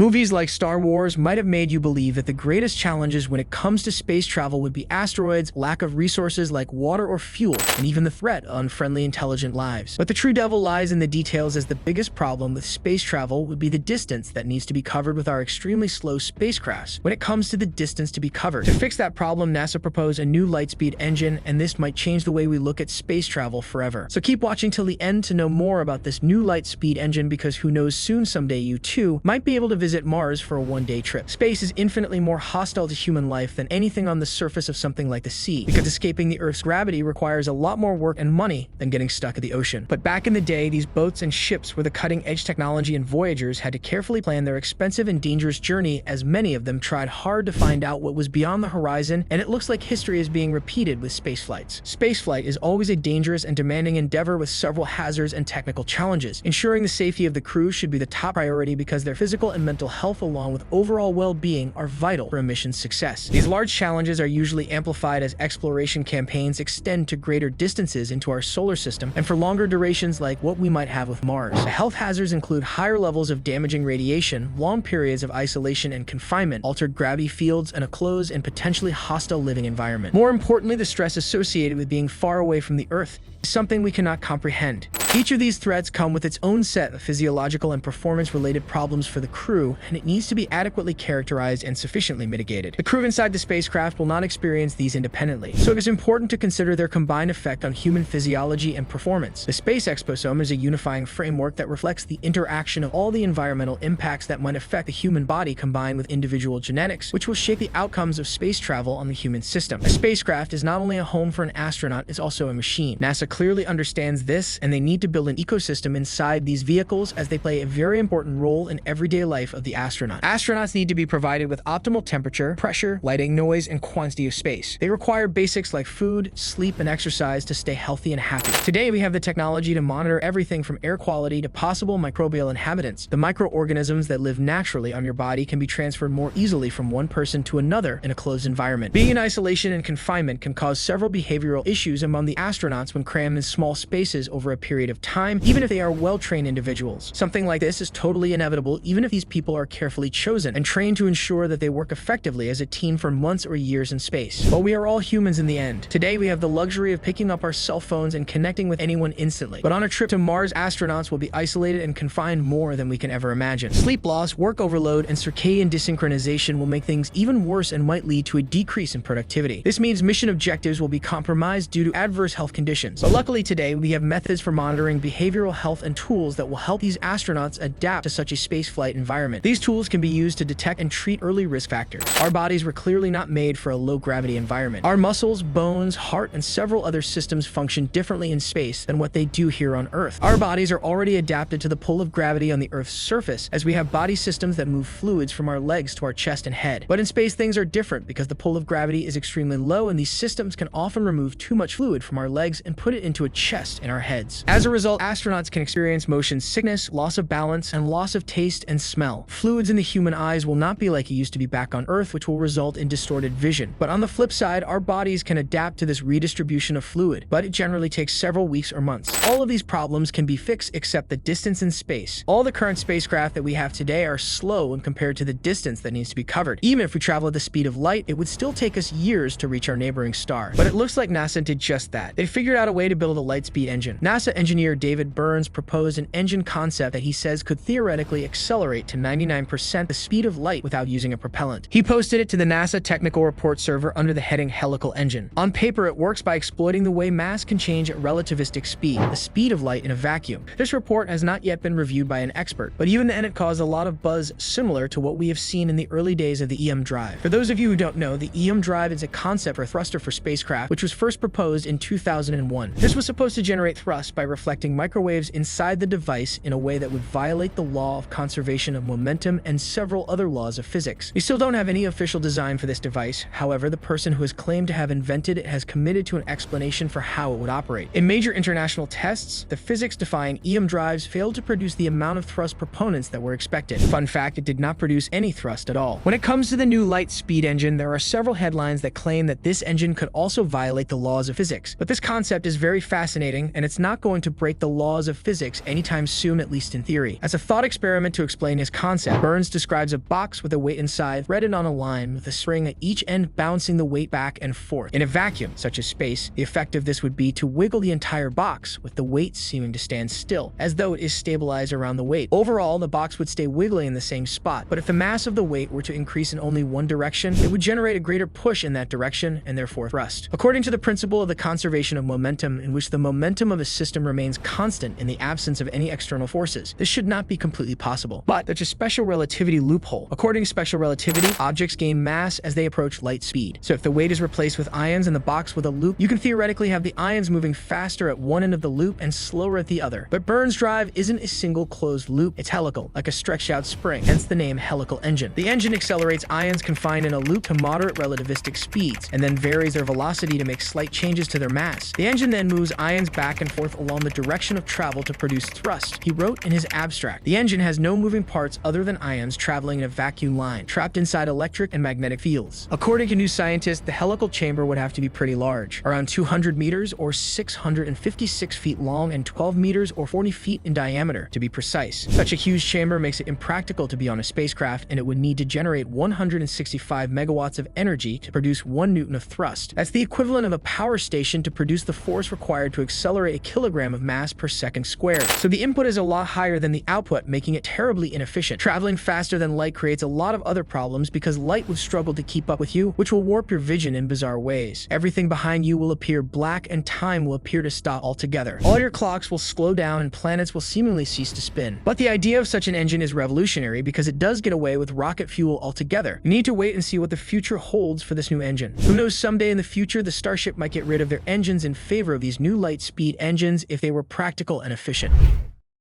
Movies like Star Wars might have made you believe that the greatest challenges when it comes to space travel would be asteroids, lack of resources like water or fuel, and even the threat of unfriendly intelligent lives. But the true devil lies in the details, as the biggest problem with space travel would be the distance that needs to be covered with our extremely slow spacecrafts when it comes to the distance to be covered. To fix that problem, NASA proposed a new lightspeed engine, and this might change the way we look at space travel forever. So keep watching till the end to know more about this new lightspeed engine, because who knows, soon someday you too might be able to visit Mars for a one-day trip. Space is infinitely more hostile to human life than anything on the surface of something like the sea, because escaping the Earth's gravity requires a lot more work and money than getting stuck at the ocean. But back in the day, these boats and ships were the cutting-edge technology, and voyagers had to carefully plan their expensive and dangerous journey, as many of them tried hard to find out what was beyond the horizon, and it looks like history is being repeated with space flights. Spaceflight is always a dangerous and demanding endeavor with several hazards and technical challenges. Ensuring the safety of the crew should be the top priority, because their physical and mental health along with overall well-being are vital for a mission's success. These large challenges are usually amplified as exploration campaigns extend to greater distances into our solar system and for longer durations like what we might have with Mars. The health hazards include higher levels of damaging radiation, long periods of isolation and confinement, altered gravity fields, and a closed and potentially hostile living environment. More importantly, the stress associated with being far away from the Earth is something we cannot comprehend. Each of these threats come with its own set of physiological and performance-related problems for the crew, and it needs to be adequately characterized and sufficiently mitigated. The crew inside the spacecraft will not experience these independently, so it is important to consider their combined effect on human physiology and performance. The space exposome is a unifying framework that reflects the interaction of all the environmental impacts that might affect the human body combined with individual genetics, which will shape the outcomes of space travel on the human system. A spacecraft is not only a home for an astronaut, it's also a machine. NASA clearly understands this, and they need to build an ecosystem inside these vehicles, as they play a very important role in everyday life of the astronaut. Astronauts need to be provided with optimal temperature, pressure, lighting, noise, and quantity of space. They require basics like food, sleep, and exercise to stay healthy and happy. Today, we have the technology to monitor everything from air quality to possible microbial inhabitants. The microorganisms that live naturally on your body can be transferred more easily from one person to another in a closed environment. Being in isolation and confinement can cause several behavioral issues among the astronauts when crammed in small spaces over a period of time, even if they are well-trained individuals. Something like this is totally inevitable, even if these people are carefully chosen and trained to ensure that they work effectively as a team for months or years in space. But we are all humans in the end. Today, we have the luxury of picking up our cell phones and connecting with anyone instantly. But on a trip to Mars, astronauts will be isolated and confined more than we can ever imagine. Sleep loss, work overload, and circadian desynchronization will make things even worse and might lead to a decrease in productivity. This means mission objectives will be compromised due to adverse health conditions. But luckily today, we have methods for monitoring behavioral health and tools that will help these astronauts adapt to such a spaceflight environment. These tools can be used to detect and treat early risk factors. Our bodies were clearly not made for a low-gravity environment. Our muscles, bones, heart, and several other systems function differently in space than what they do here on Earth. Our bodies are already adapted to the pull of gravity on the Earth's surface, as we have body systems that move fluids from our legs to our chest and head. But in space, things are different, because the pull of gravity is extremely low, and these systems can often remove too much fluid from our legs and put it into a chest in our heads. As a result, astronauts can experience motion sickness, loss of balance, and loss of taste and smell. Fluids in the human eyes will not be like it used to be back on Earth, which will result in distorted vision. But on the flip side, our bodies can adapt to this redistribution of fluid, but it generally takes several weeks or months. All of these problems can be fixed except the distance in space. All the current spacecraft that we have today are slow when compared to the distance that needs to be covered. Even if we travel at the speed of light, it would still take us years to reach our neighboring star. But it looks like NASA did just that. They figured out a way to build a lightspeed engine. NASA engineer David Burns proposed an engine concept that he says could theoretically accelerate to 99% the speed of light without using a propellant. He posted it to the NASA technical report server under the heading Helical Engine. On paper, it works by exploiting the way mass can change at relativistic speed, the speed of light in a vacuum. This report has not yet been reviewed by an expert, but even then it caused a lot of buzz similar to what we have seen in the early days of the EM drive. For those of you who don't know, the EM drive is a concept for a thruster for spacecraft, which was first proposed in 2001. This was supposed to generate thrust by reflecting microwaves inside the device in a way that would violate the law of conservation of momentum and several other laws of physics. We still don't have any official design for this device. However, the person who has claimed to have invented it has committed to an explanation for how it would operate. In major international tests, the physics-defying EM drives failed to produce the amount of thrust proponents that were expected. Fun fact, it did not produce any thrust at all. When it comes to the new lightspeed engine, there are several headlines that claim that this engine could also violate the laws of physics. But this concept is very fascinating, and it's not going to to break the laws of physics anytime soon, at least in theory. As a thought experiment to explain his concept, Burns describes a box with a weight inside threaded on a line with a spring at each end bouncing the weight back and forth. In a vacuum, such as space, the effect of this would be to wiggle the entire box, with the weight seeming to stand still, as though it is stabilized around the weight. Overall, the box would stay wiggling in the same spot, but if the mass of the weight were to increase in only one direction, it would generate a greater push in that direction and therefore thrust. According to the principle of the conservation of momentum, in which the momentum of a system remains constant in the absence of any external forces, this should not be completely possible. But there's a special relativity loophole. According to special relativity, objects gain mass as they approach light speed. So if the weight is replaced with ions and the box with a loop, you can theoretically have the ions moving faster at one end of the loop and slower at the other. But Burns' drive isn't a single closed loop, it's helical, like a stretched out spring, hence the name helical engine. The engine accelerates ions confined in a loop to moderate relativistic speeds, and then varies their velocity to make slight changes to their mass. The engine then moves ions back and forth along the direction of travel to produce thrust. He wrote in his abstract, "The engine has no moving parts other than ions traveling in a vacuum line, trapped inside electric and magnetic fields." According to new scientists, the helical chamber would have to be pretty large, around 200 meters or 656 feet long and 12 meters or 40 feet in diameter, to be precise. Such a huge chamber makes it impractical to be on a spacecraft, and it would need to generate 165 megawatts of energy to produce 1 newton of thrust. That's the equivalent of a power station to produce the force required to accelerate a kilogram of mass per second squared. So the input is a lot higher than the output, making it terribly inefficient. Traveling faster than light creates a lot of other problems because light will struggle to keep up with you, which will warp your vision in bizarre ways. Everything behind you will appear black and time will appear to stop altogether. All your clocks will slow down and planets will seemingly cease to spin. But the idea of such an engine is revolutionary because it does get away with rocket fuel altogether. You need to wait and see what the future holds for this new engine. Who knows, someday in the future the Starship might get rid of their engines in favor of these new light speed engines if they were practical and efficient.